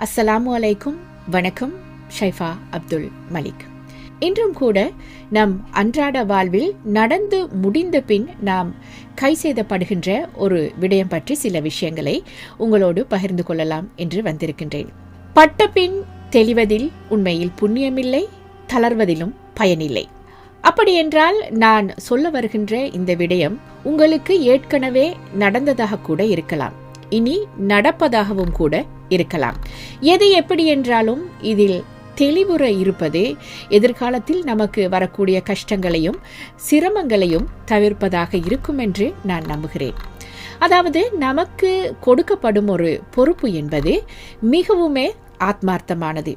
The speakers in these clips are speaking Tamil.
அஸ்ஸலாமு அலைக்கும். வணக்கம். ஷைஃபா அப்துல் மலிக். இன்றும் கூட நம் அன்றாட வாழ்வில் நடந்து முடிந்த பின் நாம் கை செய்தப்படுகின்ற ஒரு விடயம் பற்றி சில விஷயங்களை உங்களோடு பகிர்ந்து கொள்ளலாம் என்று வந்திருக்கின்றேன். பட்ட பின் தெளிவதில் உண்மையில் புண்ணியமில்லை, தளர்வதிலும் பயனில்லை. அப்படியென்றால் நான் சொல்ல வருகின்ற இந்த விடயம் உங்களுக்கு ஏற்கனவே நடந்ததாக கூட இருக்கலாம், இனி நடப்பதாகவும் கூட இருக்கலாம். எது எப்படி என்றாலும் இதில் தெளிவுற இருப்பது எதிர்காலத்தில் நமக்கு வரக்கூடிய கஷ்டங்களையும் சிரமங்களையும் தவிர்ப்பதாக இருக்கும் என்று நான் நம்புகிறேன். அதாவது நமக்கு கொடுக்கப்படும் ஒரு பொறுப்பு என்பது மிகவுமே ஆத்மார்த்தமானது.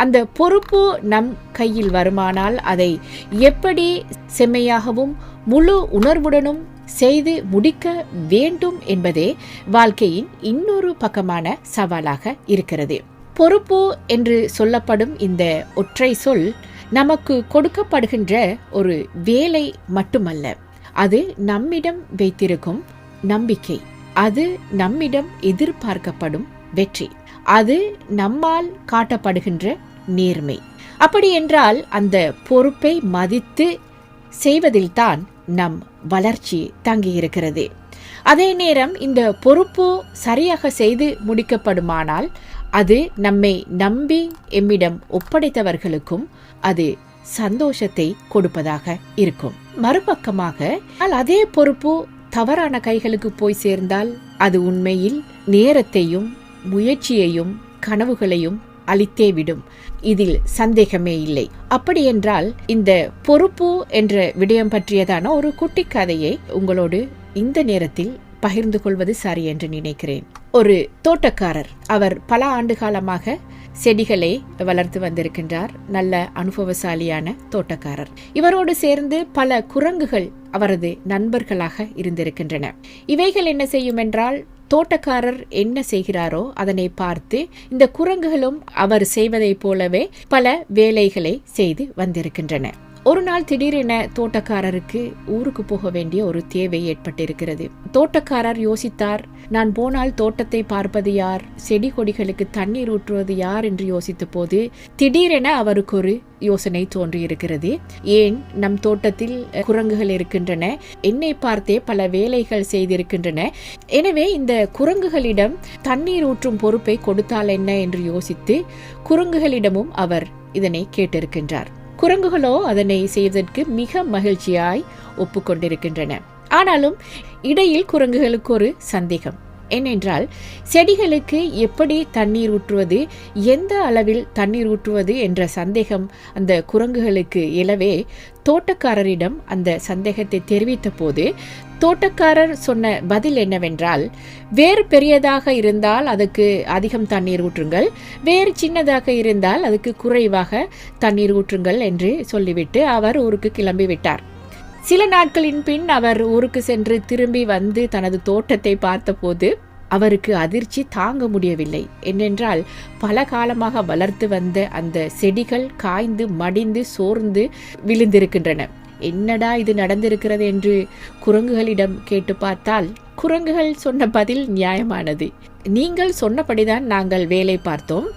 அந்த பொறுப்பு நம் கையில் வருமானால் அதை எப்படி செம்மையாகவும் முழு உணர்வுடனும் செய்து முடிக்க வேண்டும் என்பதே வாழ்க்கையின் இன்னொரு பக்கமான சவாலாக இருக்கிறது. பொறுப்பு என்று சொல்லப்படும் இந்த ஒற்றை சொல் நமக்கு கொடுக்கப்படுகின்ற ஒரு வேலை மட்டுமல்ல, அது நம்மிடம் வைத்திருக்கும் நம்பிக்கை, அது நம்மிடம் எதிர்பார்க்கப்படும் வெற்றி, அது நம்மால் காட்டப்படுகின்ற நேர்மை. அப்படி என்றால் அந்த பொறுப்பை மதித்து செய்வதில்தான் நம் வளர்ச்சி தங்கியிருக்கிறது. அதே நேரம் இந்த பொறுப்பு சரியாக செய்து முடிக்கப்படுமானால் அது நம்மை நம்பி எம்மிடம் ஒப்படைத்தவர்களுக்கும் அது சந்தோஷத்தை கொடுப்பதாக இருக்கும். மறுபக்கமாக அதே பொறுப்பு தவறான கைகளுக்கு போய் சேர்ந்தால் அது உண்மையில் நேரத்தையும் முயற்சியையும் கனவுகளையும் அளித்தே விடும். இதில் சந்தேகமே இல்லை. அப்படியென்றால் இந்த பொறுப்பு என்ற விடயம் பற்றியதான ஒரு குட்டி கதையை உங்களோடு இந்த நேரத்தில் பகிர்ந்து கொள்வது சரி என்று நினைக்கிறேன். ஒரு தோட்டக்காரர், அவர் பல ஆண்டு காலமாக செடிகளை வளர்த்து வந்திருக்கின்றார். நல்ல அனுபவசாலியான தோட்டக்காரர். இவரோடு சேர்ந்து பல குரங்குகள் அவரது நண்பர்களாக இருந்திருக்கின்றன. இவைகள் என்ன செய்யும் என்றால், தோட்டக்காரர் என்ன செய்கிறாரோ அதனை பார்த்து இந்த குரங்குகளும் அவர் செய்வதைப் போலவே பல வேலைகளை செய்து வந்திருக்கின்றன. ஒரு நாள் திடீரென தோட்டக்காரருக்கு ஊருக்கு போக வேண்டிய ஒரு தேவை ஏற்பட்டிருக்கிறது. தோட்டக்காரர் யோசித்தார், நான் போனால் தோட்டத்தை பார்ப்பது யார், செடி கொடிகளுக்கு தண்ணீர் ஊற்றுவது யார் என்று யோசித்த போது திடீரென அவருக்கு ஒரு யோசனை தோன்றியிருக்கிறது. ஏன் நம் தோட்டத்தில் குரங்குகள் இருக்கின்றன, என்னை பார்த்தே பல வேலைகள் செய்திருக்கின்றன, எனவே இந்த குரங்குகளிடம் தண்ணீர் ஊற்றும் பொறுப்பை கொடுத்தால் என்ன என்று யோசித்து குரங்குகளிடமும் அவர் இதனை கேட்டிருக்கின்றார். குரங்குகளோ அதனை செய்வதற்கு மிக மகிழ்ச்சியாய் ஒப்புக்கொண்டிருக்கின்றன. ஆனாலும் இடையில் குரங்குகளுக்கு ஒரு சந்தேகம். ஏனென்றால் செடிகளுக்கு எப்படி தண்ணீர் ஊற்றுவது, எந்த அளவில் தண்ணீர் ஊற்றுவது என்ற சந்தேகம் அந்த குரங்குகளுக்கு எழவே தோட்டக்காரரிடம் அந்த சந்தேகத்தை தெரிவித்த போது தோட்டக்காரர் சொன்ன பதில் என்னவென்றால், வேறு பெரியதாக இருந்தால் அதுக்கு அதிகம் தண்ணீர் ஊற்றுங்கள், வேறு சின்னதாக இருந்தால் அதுக்கு குறைவாக தண்ணீர் ஊற்றுங்கள் என்று சொல்லிவிட்டு அவர் ஊருக்கு கிளம்பிவிட்டார். சில நாட்களின் பின் அவர் ஊருக்கு சென்று திரும்பி வந்து தனது தோட்டத்தை பார்த்தபோது அவருக்கு அதிர்ச்சி தாங்க முடியவில்லை. என்னென்றால், பல காலமாக வளர்த்து வந்த அந்த செடிகள் காய்ந்து மடிந்து சோர்ந்து விழுந்திருக்கின்றன. என்னடா இது நடந்திருக்கிறது என்று குரங்குகளிடம் கேட்டு பார்த்தால் குரங்குகள் சொன்ன பதில் நியாயமானது. நீங்கள் சொன்னபடிதான் நாங்கள் வேலை பார்த்தோம்,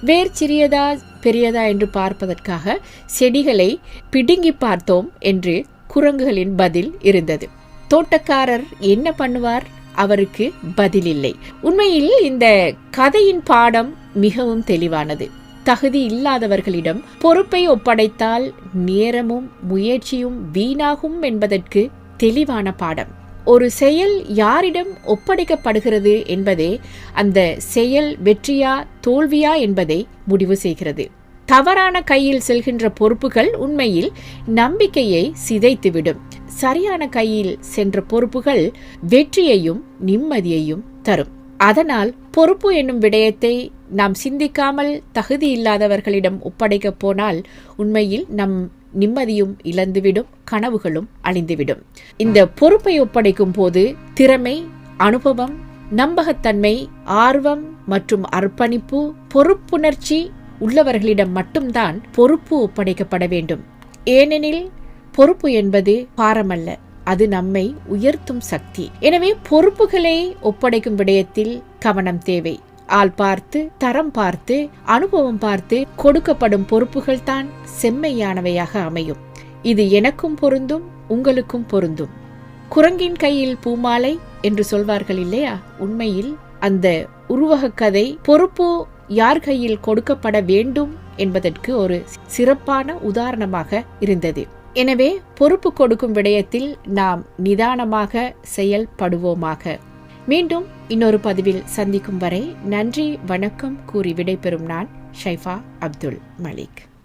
வேறு சிறியதா பெரியதா என்று பார்ப்பதற்காக செடிகளை பிடுங்கி பார்த்தோம் என்று குரங்குகளின் பதில் இருந்தது. தோட்டக்காரர் என்ன பண்ணுவார்? அவருக்கு பதில் இல்லை. உண்மையில் இந்த கதையின் பாடம் மிகவும் தெளிவானது. தகுதி இல்லாதவர்களிடம் பொறுப்பை ஒப்படைத்தால் நேரமும் முயற்சியும் வீணாகும் என்பதற்கு தெளிவான பாடம். ஒரு செயல் யாரிடம் ஒப்படைக்கப்படுகிறது என்பதே அந்த செயல் வெற்றியா தோல்வியா என்பதை முடிவு செய்கிறது. தவறான கையில் செல்கின்ற பொறுப்புகள் உண்மையில் நம்பிக்கையை சிதைத்துவிடும். சரியான கையில் சென்ற பொறுப்புகள் வெற்றியையும் நிம்மதியையும் தரும். அதனால் பொறுப்பு என்னும் விடயத்தை நாம் சிந்திக்காமல் தகுதி இல்லாதவர்களிடம் ஒப்படைக்க போனால் உண்மையில் நம் நிம்மதியும் இழந்துவிடும், கனவுகளும் அழிந்துவிடும். இந்த பொறுப்பை ஒப்படைக்கும் போது திறமை, அனுபவம், நம்பகத்தன்மை, ஆர்வம் மற்றும் அர்ப்பணிப்பு, பொறுப்புணர்ச்சி உள்ளவர்களிடம் மட்டும்தான் பொறுப்பு ஒப்படைக்கப்பட வேண்டும். ஏனெனில் பொறுப்பு என்பது பாரமல்ல, அது நம்மை உயர்த்தும் சக்தி. எனவே பொறுப்புகளை ஒப்படைக்கும் விடயத்தில் கவனம் தேவை. ஆள் பார்த்து, தரம் பார்த்து, அனுபவம் பார்த்து கொடுக்கப்படும் பொறுப்புகள் தான் செம்மையானவையாக அமையும். இது எனக்கும் பொருந்தும், உங்களுக்கும் பொருந்தும். குரங்கின் கையில் பூமாலை என்று சொல்வார்கள் இல்லையா? உண்மையில் அந்த உருவக கதை பொறுப்பு யார் கையில் கொடுக்கப்பட வேண்டும் என்பதற்கு ஒரு சிறப்பான உதாரணமாக இருந்தது. எனவே பொறுப்பு கொடுக்கும் விடயத்தில் நாம் நிதானமாக செயல்படுவோமாக. மீண்டும் இன்னொரு பதிவில் சந்திக்கும் வரை நன்றி, வணக்கம் கூறி விடைபெறும் நான் ஷைஃபா அப்துல் மலிக்.